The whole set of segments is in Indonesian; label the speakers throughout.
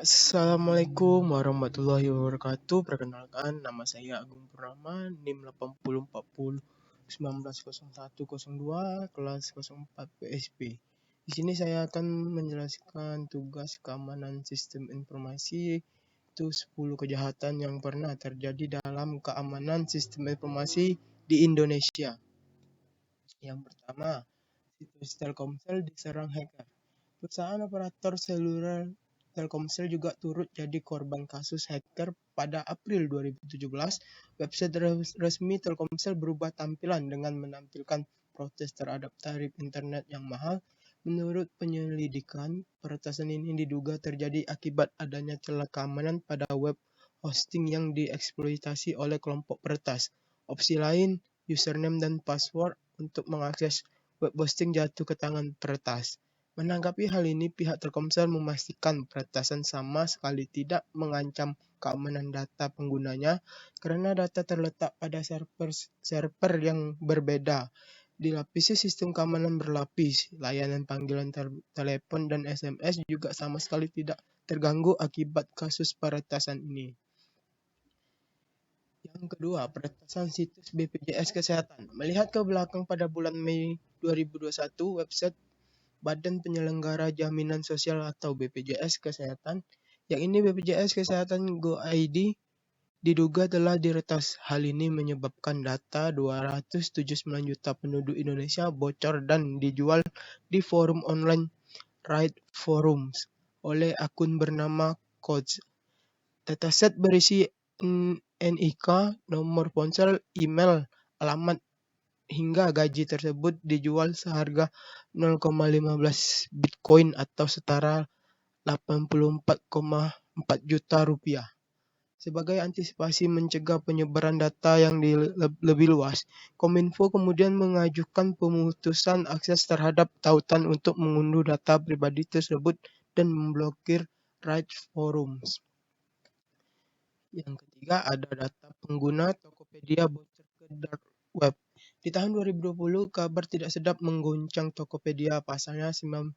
Speaker 1: Assalamualaikum warahmatullahi wabarakatuh. Perkenalkan, nama saya Agung Purnama, NIM 8040190102, kelas 04 PSP. Di sini saya akan menjelaskan tugas keamanan sistem informasi, itu 10 kejahatan yang pernah terjadi dalam keamanan sistem informasi di Indonesia. Yang pertama, situs Telkomsel diserang hacker. Perusahaan operator seluler Telkomsel juga turut jadi korban kasus hacker. Pada April 2017, website resmi Telkomsel berubah tampilan dengan menampilkan protes terhadap tarif internet yang mahal. Menurut penyelidikan, peretasan ini diduga terjadi akibat adanya celah keamanan pada web hosting yang dieksploitasi oleh kelompok peretas. Opsi lain, username dan password untuk mengakses web hosting jatuh ke tangan peretas. Menanggapi hal ini, pihak Telkomsel memastikan peretasan sama sekali tidak mengancam keamanan data penggunanya karena data terletak pada server yang berbeda. Dilapisi sistem keamanan berlapis, layanan panggilan telepon dan SMS juga sama sekali tidak terganggu akibat kasus peretasan ini. Yang kedua, peretasan situs BPJS Kesehatan. Melihat ke belakang pada bulan Mei 2021, website Badan Penyelenggara Jaminan Sosial atau BPJS Kesehatan, yang ini BPJS Kesehatan Go.id, diduga telah diretas. Hal ini menyebabkan data 279 juta penduduk Indonesia bocor dan dijual di forum online Right Forums oleh akun bernama Coach. Dataset berisi NIK, nomor ponsel, email, alamat, hingga gaji tersebut dijual seharga 0,15 Bitcoin atau setara 84,4 juta rupiah. Sebagai antisipasi mencegah penyebaran data yang lebih luas, Kominfo kemudian mengajukan pemutusan akses terhadap tautan untuk mengunduh data pribadi tersebut dan memblokir Right Forums. Yang ketiga, ada data pengguna Tokopedia bocor ke dark web. Di tahun 2020, kabar tidak sedap mengguncang Tokopedia. Pasalnya 91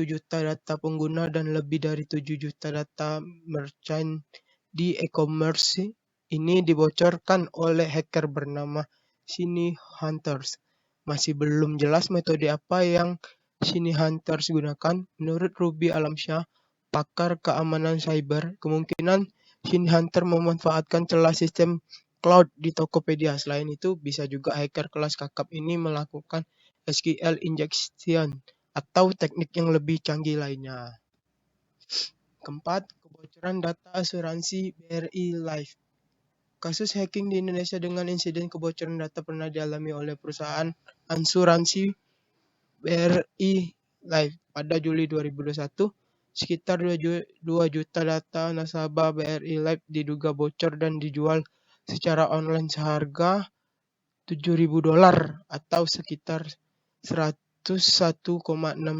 Speaker 1: juta data pengguna dan lebih dari 7 juta data merchant di e-commerce ini dibocorkan oleh hacker bernama Shiny Hunters. Masih belum jelas metode apa yang Shiny Hunters gunakan. Menurut Ruby Alamsyah, pakar keamanan cyber, kemungkinan Shiny Hunter memanfaatkan celah sistem cloud di Tokopedia. Selain itu, bisa juga hacker kelas kakap ini melakukan SQL injection atau teknik yang lebih canggih lainnya. Keempat, kebocoran data asuransi BRI Life. Kasus hacking di Indonesia dengan insiden kebocoran data pernah dialami oleh perusahaan asuransi BRI Life. Pada Juli 2021, sekitar 2 juta data nasabah BRI Life diduga bocor dan dijual secara online seharga $7.000 atau sekitar 101,6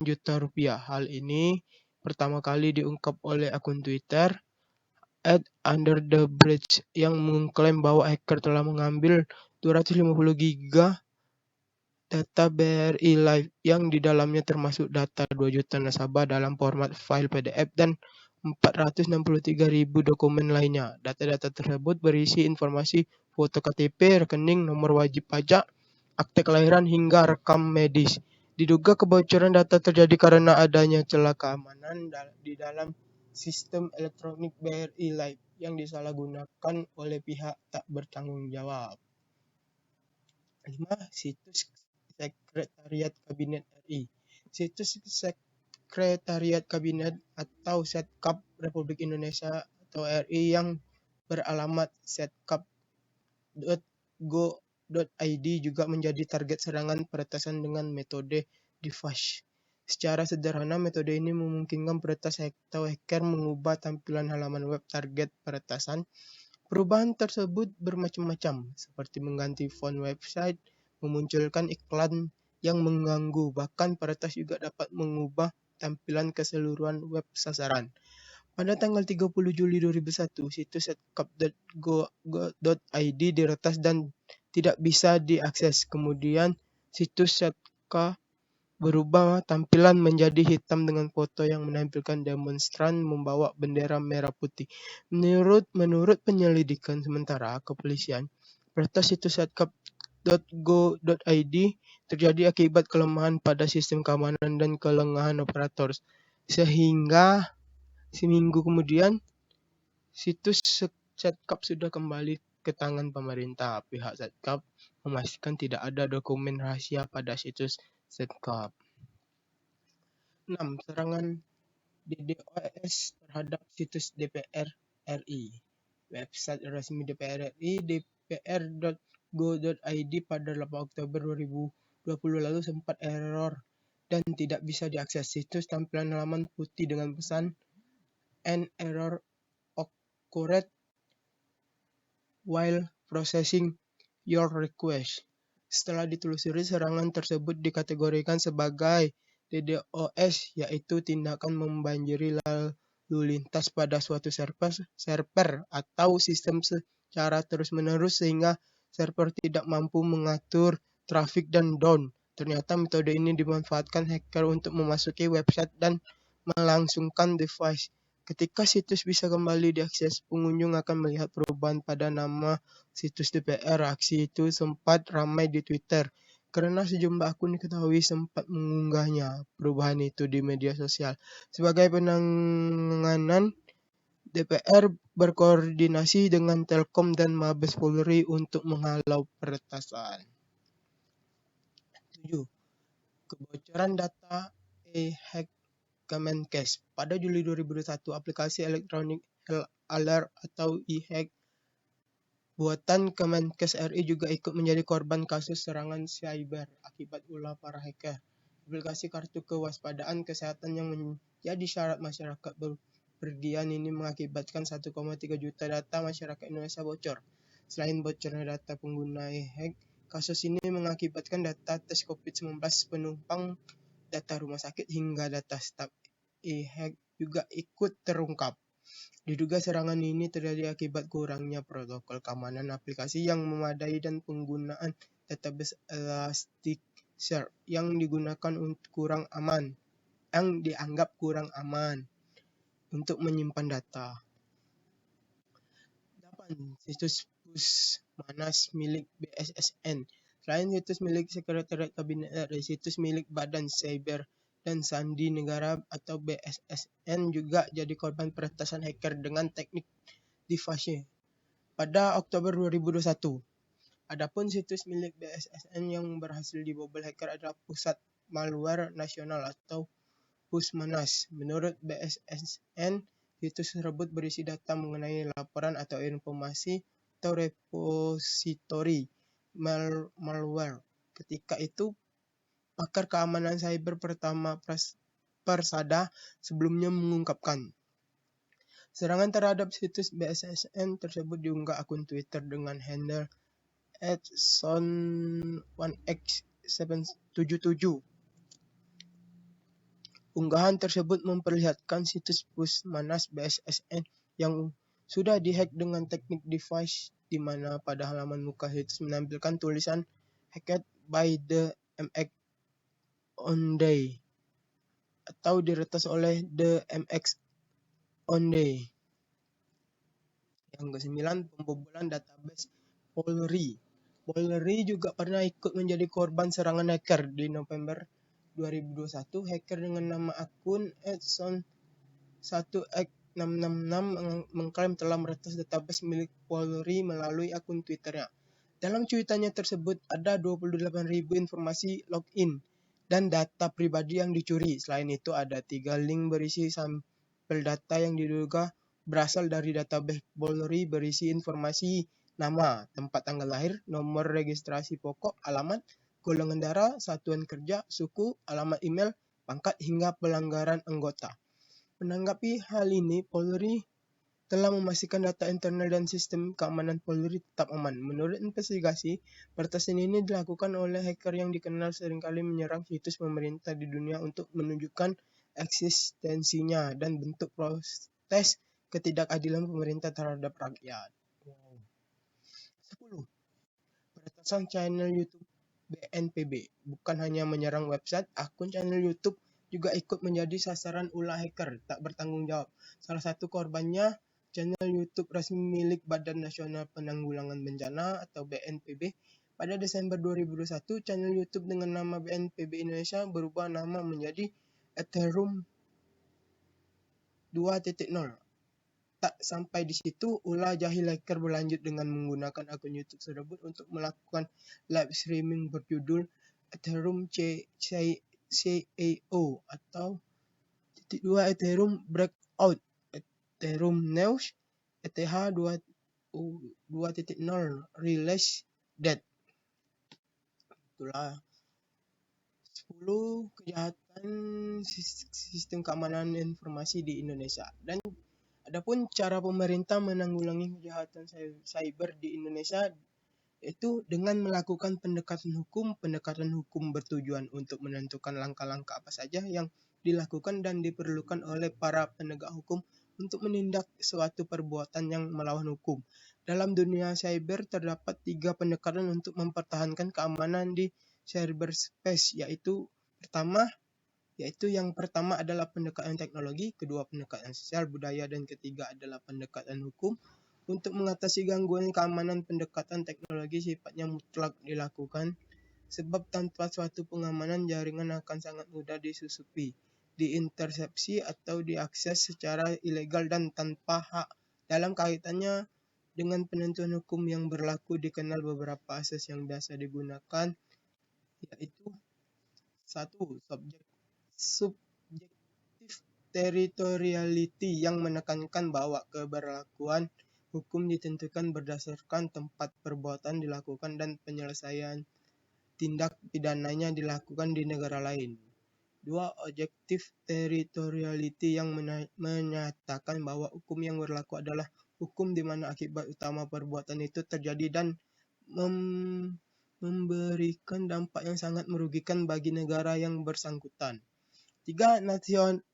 Speaker 1: juta rupiah. Hal ini pertama kali diungkap oleh akun Twitter @underthebridge yang mengklaim bahwa hacker telah mengambil 250 giga data BRI Live yang di dalamnya termasuk data 2 juta nasabah dalam format file PDF dan 463.000 dokumen lainnya. Data-data tersebut berisi informasi foto KTP, rekening, nomor wajib pajak, akte kelahiran, hingga rekam medis. Diduga kebocoran data terjadi karena adanya celah keamanan di dalam sistem elektronik BRI Live yang disalahgunakan oleh pihak tak bertanggung jawab. 5. Situs Sekretariat Kabinet RI. Situs Sekretariat Kabinet atau Setkap Republik Indonesia atau RI yang beralamat setkap.go.id juga menjadi target serangan peretasan dengan metode deface. Secara sederhana, metode ini memungkinkan peretas atau hacker mengubah tampilan halaman web target peretasan. Perubahan tersebut bermacam-macam, seperti mengganti font website, memunculkan iklan yang mengganggu, bahkan peretas juga dapat mengubah tampilan keseluruhan web sasaran. Pada tanggal 30 Juli 2001, situs setkap.go.id diretas dan tidak bisa diakses. Kemudian, situs berubah tampilan menjadi hitam dengan foto yang menampilkan demonstran membawa bendera merah putih. Menurut penyelidikan sementara kepolisian, peretas situs setcap.go.id terjadi akibat kelemahan pada sistem keamanan dan kelengahan operator. Sehingga seminggu kemudian, situs Setcap sudah kembali ke tangan pemerintah. Pihak Setcap memastikan tidak ada dokumen rahasia pada situs Setcap. 6. Serangan DDoS terhadap situs DPR RI. Website resmi DPR RI, dpr.go.id pada 8 Oktober 2020 lalu sempat error dan tidak bisa diakses. Situs tampilan halaman putih dengan pesan "An error occurred while processing your request". Setelah ditelusuri, serangan tersebut dikategorikan sebagai DDoS, yaitu tindakan membanjiri lalu lintas pada suatu server atau sistem secara terus-menerus sehingga server tidak mampu mengatur trafik dan down. Ternyata metode ini dimanfaatkan hacker untuk memasuki website dan melangsungkan device. Ketika situs bisa kembali diakses, pengunjung akan melihat perubahan pada nama situs DPR. Aksi itu sempat ramai di Twitter karena sejumlah akun diketahui sempat mengunggahnya perubahan itu di media sosial. Sebagai penanganan, DPR berkoordinasi dengan Telkom dan Mabes Polri untuk menghalau peretasan. 7. Kebocoran data e-hack Kemenkes. Pada Juli 2021, aplikasi elektronik Health Alert atau e-hack buatan Kemenkes RI juga ikut menjadi korban kasus serangan cyber akibat ulah para hacker. Aplikasi kartu kewaspadaan kesehatan yang menjadi syarat masyarakat berpergian ini mengakibatkan 1,3 juta data masyarakat Indonesia bocor. Selain bocornya data pengguna e-hack, kasus ini mengakibatkan data tes COVID-19 penumpang, data rumah sakit, hingga data staf e-hack juga ikut terungkap. Diduga serangan ini terjadi akibat kurangnya protokol keamanan aplikasi yang memadai dan penggunaan database Elasticsearch yang dianggap kurang aman untuk menyimpan data. 8. Situs Pusmanas milik BSSN. Selain situs milik Sekretariat Kabinet RI, situs milik Badan Cyber dan Sandi Negara atau BSSN juga jadi korban peretasan hacker dengan teknik device pada Oktober 2021. Adapun situs milik BSSN yang berhasil dibobol hacker adalah Pusat Malware Nasional atau Pusmanas. Menurut BSSN, situs tersebut berisi data mengenai laporan atau informasi atau repositori malware. Ketika itu, pakar keamanan cyber pertama Persada sebelumnya mengungkapkan, serangan terhadap situs BSSN tersebut diunggah akun Twitter dengan handle @son1x777. Unggahan tersebut memperlihatkan situs Pusmanas BSSN yang sudah dihack dengan teknik device, di mana pada halaman muka situs menampilkan tulisan "Hacked by the MX Onday" atau diretas oleh The MX Onday. Yang ke-9, pembobolan database Polri. Polri juga pernah ikut menjadi korban serangan hacker. Di November 2021, hacker dengan nama akun @son1x666 mengklaim telah meretas database milik Polri melalui akun Twitternya. Dalam cuitannya tersebut ada 28.000 informasi login dan data pribadi yang dicuri. Selain itu ada 3 link berisi sampel data yang diduga berasal dari database Polri berisi informasi nama, tempat tanggal lahir, nomor registrasi pokok, alamat, golongan darah, satuan kerja, suku, alamat email, pangkat, hingga pelanggaran anggota. Menanggapi hal ini, Polri telah memastikan data internal dan sistem keamanan Polri tetap aman. Menurut investigasi, peretasan ini dilakukan oleh hacker yang dikenal seringkali menyerang situs pemerintah di dunia untuk menunjukkan eksistensinya dan bentuk protes ketidakadilan pemerintah terhadap rakyat. 10. Peretasan channel YouTube BNPB. Bukan hanya menyerang website, akun channel YouTube juga ikut menjadi sasaran ulah hacker tak bertanggung jawab. Salah satu korbannya channel YouTube resmi milik Badan Nasional Penanggulangan Bencana atau BNPB. Pada Desember 2021, channel YouTube dengan nama BNPB Indonesia berubah nama menjadi Ethereum 2.0. Tak sampai di situ, ulah jahil hacker berlanjut dengan menggunakan akun YouTube tersebut untuk melakukan live streaming berjudul Ethereum CAO atau .2 Ethereum Breakout, Ethereum News, ETH 2.0 Release Date. Itulah 10 kejahatan sistem keamanan informasi di Indonesia. Dan adapun cara pemerintah menanggulangi kejahatan cyber di Indonesia itu dengan melakukan pendekatan hukum bertujuan untuk menentukan langkah-langkah apa saja yang dilakukan dan diperlukan oleh para penegak hukum untuk menindak suatu perbuatan yang melawan hukum. Dalam dunia cyber terdapat 3 pendekatan untuk mempertahankan keamanan di cyberspace, yaitu yang pertama adalah pendekatan teknologi, kedua pendekatan sosial budaya, dan ketiga adalah pendekatan hukum. Untuk mengatasi gangguan keamanan, pendekatan teknologi sifatnya mutlak dilakukan, sebab tanpa suatu pengamanan jaringan akan sangat mudah disusupi, diintersepsi atau diakses secara ilegal dan tanpa hak. Dalam kaitannya dengan penentuan hukum yang berlaku dikenal beberapa asas yang biasa digunakan, yaitu 1. Subjektif territoriality yang menekankan bahwa keberlakuan hukum ditentukan berdasarkan tempat perbuatan dilakukan dan penyelesaian tindak pidananya dilakukan di negara lain. 2. Objective territoriality yang menyatakan bahwa hukum yang berlaku adalah hukum di mana akibat utama perbuatan itu terjadi dan memberikan dampak yang sangat merugikan bagi negara yang bersangkutan. 3.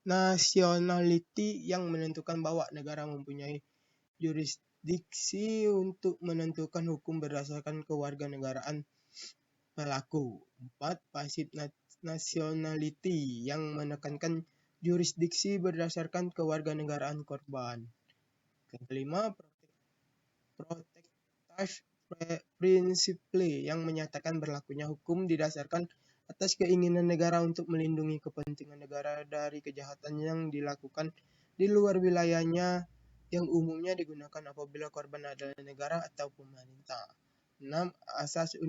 Speaker 1: Nationality yang menentukan bahwa negara mempunyai jurisdiksi untuk menentukan hukum berdasarkan kewarganegaraan pelaku. 4. Passive nationality yang menekankan jurisdiksi berdasarkan kewarganegaraan korban. Yang kelima, protective principle yang menyatakan berlakunya hukum didasarkan atas keinginan negara untuk melindungi kepentingan negara dari kejahatan yang dilakukan di luar wilayahnya, yang umumnya digunakan apabila korban adalah negara atau pemerintah. 6. Asas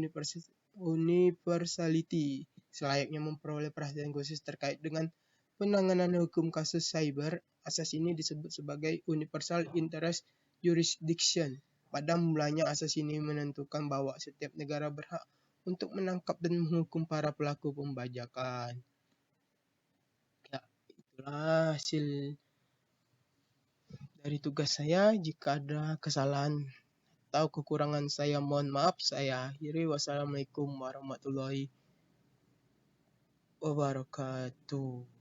Speaker 1: universality selayaknya memperoleh perhatian khusus terkait dengan penanganan hukum kasus cyber. Asas ini disebut sebagai universal interest jurisdiction. Pada mulanya asas ini menentukan bahwa setiap negara berhak untuk menangkap dan menghukum para pelaku pembajakan. Ya, itulah hasil dari tugas saya. Jika ada kesalahan atau kekurangan saya mohon maaf. Saya akhiri. Wassalamualaikum warahmatullahi wabarakatuh.